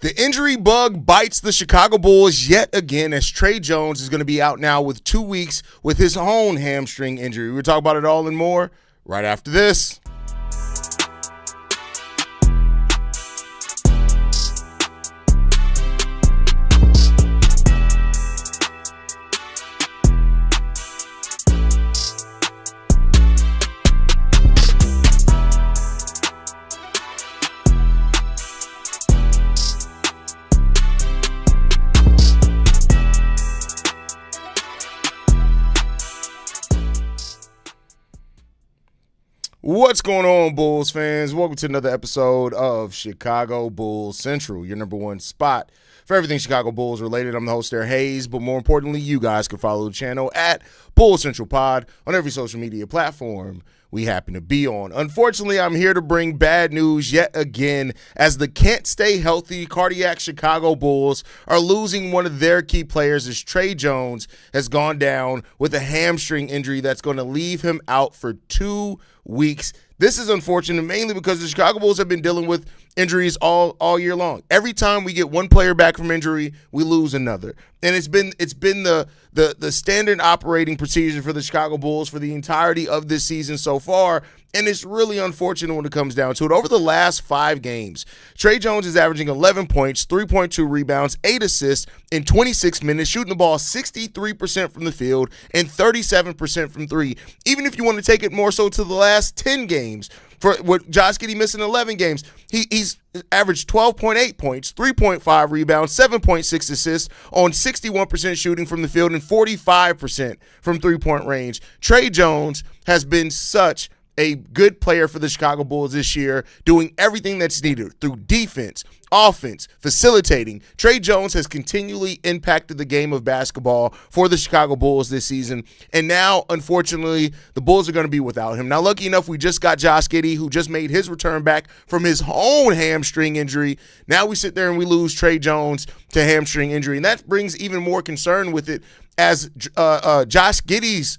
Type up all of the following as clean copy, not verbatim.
The injury bug bites the Chicago Bulls yet again as Tre Jones is going to be out now with 2 weeks with his own hamstring injury. We'll talk about it all and more right after this. What's going on, Bulls fans? Welcome to another episode of Chicago Bulls Central, your number one spot for everything Chicago Bulls related. I'm the host there, Haize, but more importantly, you guys can follow the channel at Bulls Central Pod on every social media platform we happen to be on. Unfortunately, I'm here to bring bad news yet again as the can't stay healthy cardiac Chicago Bulls are losing one of their key players as Tre Jones has gone down with a hamstring injury that's going to leave him out for 2 weeks. This is unfortunate mainly because the Chicago Bulls have been dealing with injuries all year long. Every time we get one player back from injury, we lose another. And it's been the standard operating procedure for the Chicago Bulls for the entirety of this season so far, and it's really unfortunate when it comes down to it. Over the last 5 games, Tre Jones is averaging 11 points, 3.2 rebounds, 8 assists in 26 minutes, shooting the ball 63% from the field and 37% from 3. Even if you want to take it more so to the last 10 games, for what Josh Giddey missing 11 games, he's averaged 12.8 points, 3.5 rebounds, 7.6 assists on 61% shooting from the field and 45% from three-point range. Tre Jones has been such a good player for the Chicago Bulls this year, doing everything that's needed through defense, offense, facilitating. Tre Jones has continually impacted the game of basketball for the Chicago Bulls this season, and now, unfortunately, the Bulls are going to be without him. Now, lucky enough, we just got Josh Giddey, who just made his return back from his own hamstring injury. Now we sit there and we lose Tre Jones to hamstring injury, and that brings even more concern with it as Josh Giddey's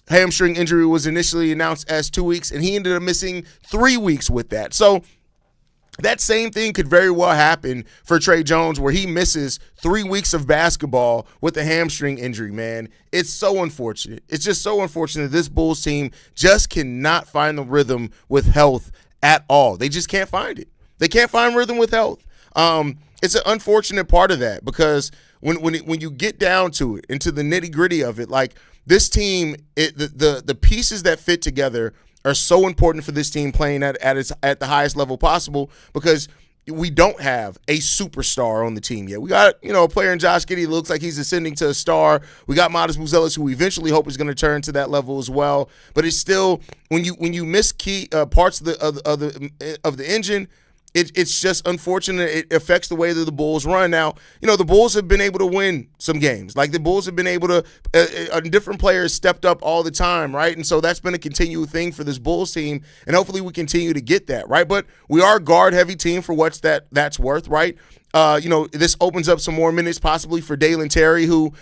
hamstring injury was initially announced as 2 weeks, and he ended up missing 3 weeks with that. So that same thing could very well happen for Tre Jones, where he misses 3 weeks of basketball with a hamstring injury, man. It's so unfortunate. It's just so unfortunate. This Bulls team just cannot find the rhythm with health at all. They just can't find it. They can't find rhythm with health. It's an unfortunate part of that because when you get down to it, into the nitty-gritty of it, like, this team, the pieces that fit together are so important for this team playing at the highest level possible because we don't have a superstar on the team yet. We got, a player in Josh Giddey that looks like he's ascending to a star. We got Modest Muzelis, who we eventually hope is going to turn to that level as well. But it's still, when you miss key parts of the engine, it's just unfortunate. It affects the way that the Bulls run. Now, the Bulls have been able to win some games. Like, the Bulls have been able to different players stepped up all the time, right? And so that's been a continual thing for this Bulls team, and hopefully we continue to get that, right? But we are a guard-heavy team for what's that's worth, right? This opens up some more minutes possibly for Dalen Terry, who,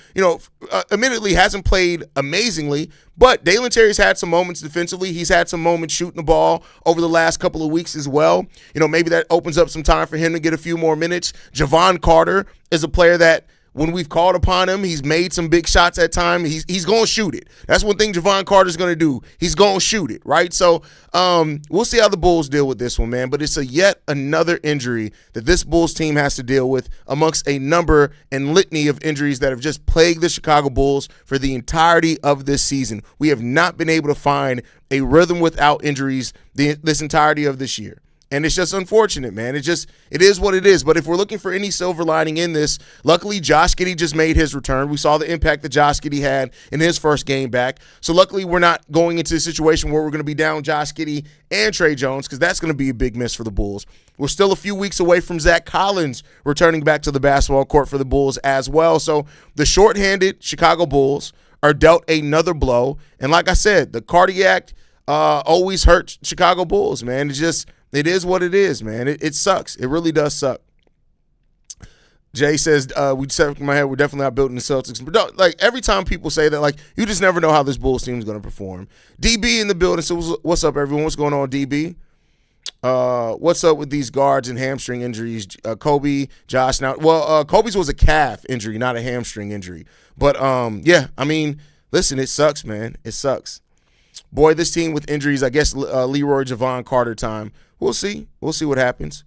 admittedly hasn't played amazingly, but Dalen Terry's had some moments defensively. He's had some moments shooting the ball over the last couple of weeks as well. Maybe that opens up some time for him to get a few more minutes. Javon Carter is a player that, when we've called upon him, he's made some big shots at times. He's going to shoot it. That's one thing Javon Carter's going to do. He's going to shoot it, right? So we'll see how the Bulls deal with this one, man. But it's yet another injury that this Bulls team has to deal with amongst a number and litany of injuries that have just plagued the Chicago Bulls for the entirety of this season. We have not been able to find a rhythm without injuries this entirety of this year. And it's just unfortunate, man. It is what it is. But if we're looking for any silver lining in this, luckily Josh Giddey just made his return. We saw the impact that Josh Giddey had in his first game back. So luckily we're not going into a situation where we're going to be down Josh Giddey and Tre Jones, because that's going to be a big miss for the Bulls. We're still a few weeks away from Zach Collins returning back to the basketball court for the Bulls as well. So the shorthanded Chicago Bulls are dealt another blow. And like I said, the cardiac always hurts Chicago Bulls, man. It is what it is, man. It sucks. It really does suck. Jay says, we said in my head, we're definitely not building the Celtics. But like, every time people say that, like, you just never know how this Bulls team is going to perform. DB in the building. So what's up, everyone? What's going on, DB? What's up with these guards and hamstring injuries? Coby, Josh. Now, well, Kobe's was a calf injury, not a hamstring injury. But yeah, I mean, listen, it sucks, man. It sucks. Boy, this team with injuries. I guess Leroy Javon Carter time. We'll see. We'll see what happens.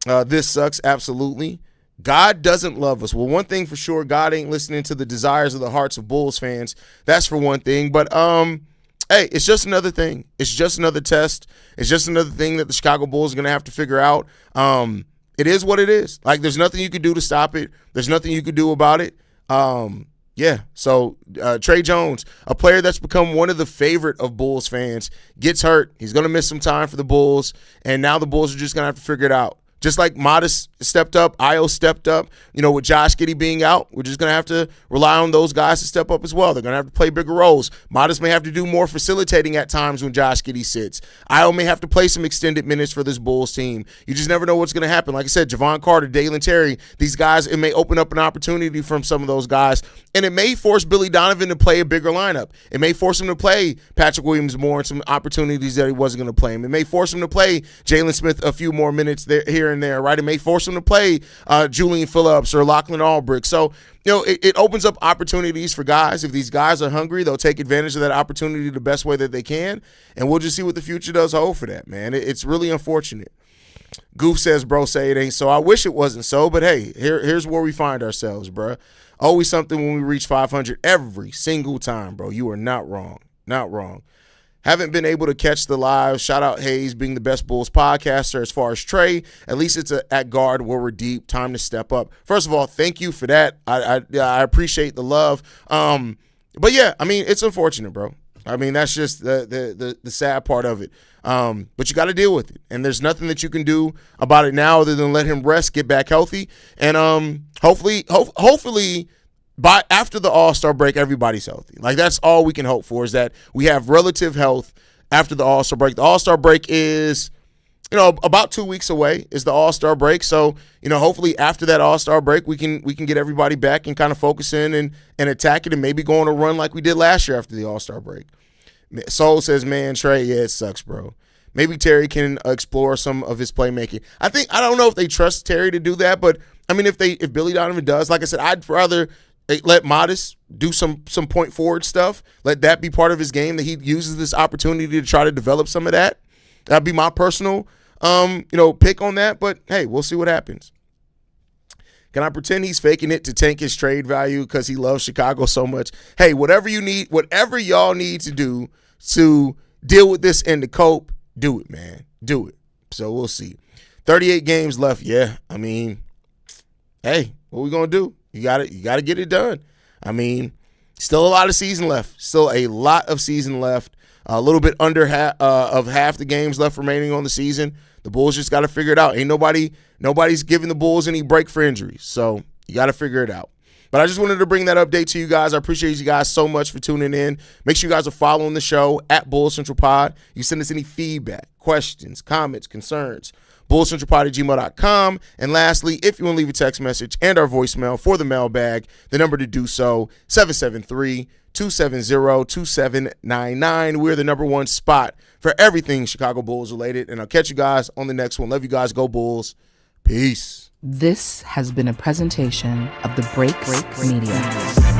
This sucks, absolutely. God doesn't love us. Well, one thing for sure, God ain't listening to the desires of the hearts of Bulls fans. That's for one thing. But hey, it's just another thing. It's just another test. It's just another thing that the Chicago Bulls are going to have to figure out. It is what it is. Like, there's nothing you could do to stop it. There's nothing you could do about it. Yeah, so Tre Jones, a player that's become one of the favorite of Bulls fans, gets hurt. He's going to miss some time for the Bulls, and now the Bulls are just going to have to figure it out. Just like Modest stepped up, Ayo stepped up, with Josh Giddey being out, we're just going to have to rely on those guys to step up as well. They're going to have to play bigger roles. Modest may have to do more facilitating at times when Josh Giddey sits. Ayo may have to play some extended minutes for this Bulls team. You just never know what's going to happen. Like I said, Javon Carter, Dalen Terry, these guys, it may open up an opportunity from some of those guys, and it may force Billy Donovan to play a bigger lineup. It may force him to play Patrick Williams more in some opportunities that he wasn't going to play him. It may force him to play Jalen Smith a few more minutes here and there, right? It may force him to play Julian Phillips or Lachlan Albrecht. So, it opens up opportunities for guys. If these guys are hungry, they'll take advantage of that opportunity the best way that they can, and we'll just see what the future does hold for that, man. It's really unfortunate. Goof says, bro, say it ain't so. I wish it wasn't so, but hey, here's where we find ourselves, bro. Always something when we reach 500 every single time, bro. You are not wrong. Not wrong. Haven't been able to catch the live. Shout out Haize being the best Bulls podcaster as far as Trey. At least it's at guard where we're deep. Time to step up. First of all, thank you for that. I appreciate the love. But yeah, I mean, it's unfortunate, bro. I mean, that's just the sad part of it. But you got to deal with it. And there's nothing that you can do about it now other than let him rest, get back healthy. And hopefully by after the All-Star break, everybody's healthy. Like, that's all we can hope for, is that we have relative health after the All-Star break. The All-Star break is, about 2 weeks away is the All-Star break. So, hopefully after that All-Star break, we can get everybody back and kind of focus in and attack it and maybe go on a run like we did last year after the All-Star break. Soul says, man, Trey, yeah, it sucks, bro. Maybe Terry can explore some of his playmaking. I don't know if they trust Terry to do that, but I mean, if Billy Donovan does, like I said, I'd rather let Modest do some point forward stuff. Let that be part of his game, that he uses this opportunity to try to develop some of that. That'd be my personal, pick on that. But hey, we'll see what happens. Can I pretend he's faking it to tank his trade value because he loves Chicago so much? Hey, whatever y'all need to do to deal with this and to cope, do it, man. Do it. So we'll see. 38 games left. Yeah, I mean, hey, what we gonna do? You got to get it done. I mean, still a lot of season left. Still a lot of season left. A little bit under half the games left remaining on the season. The Bulls just got to figure it out. Ain't nobody's giving the Bulls any break for injuries. So you got to figure it out. But I just wanted to bring that update to you guys. I appreciate you guys so much for tuning in. Make sure you guys are following the show at Bulls Central Pod. You send us any feedback, questions, comments, concerns. BullsCentralPod@gmail.com. And lastly, if you want to leave a text message and our voicemail for the mailbag, the number to do so, 773-270-2799. We're the number one spot for everything Chicago Bulls related. And I'll catch you guys on the next one. Love you guys. Go Bulls. Peace. This has been a presentation of the Break Media.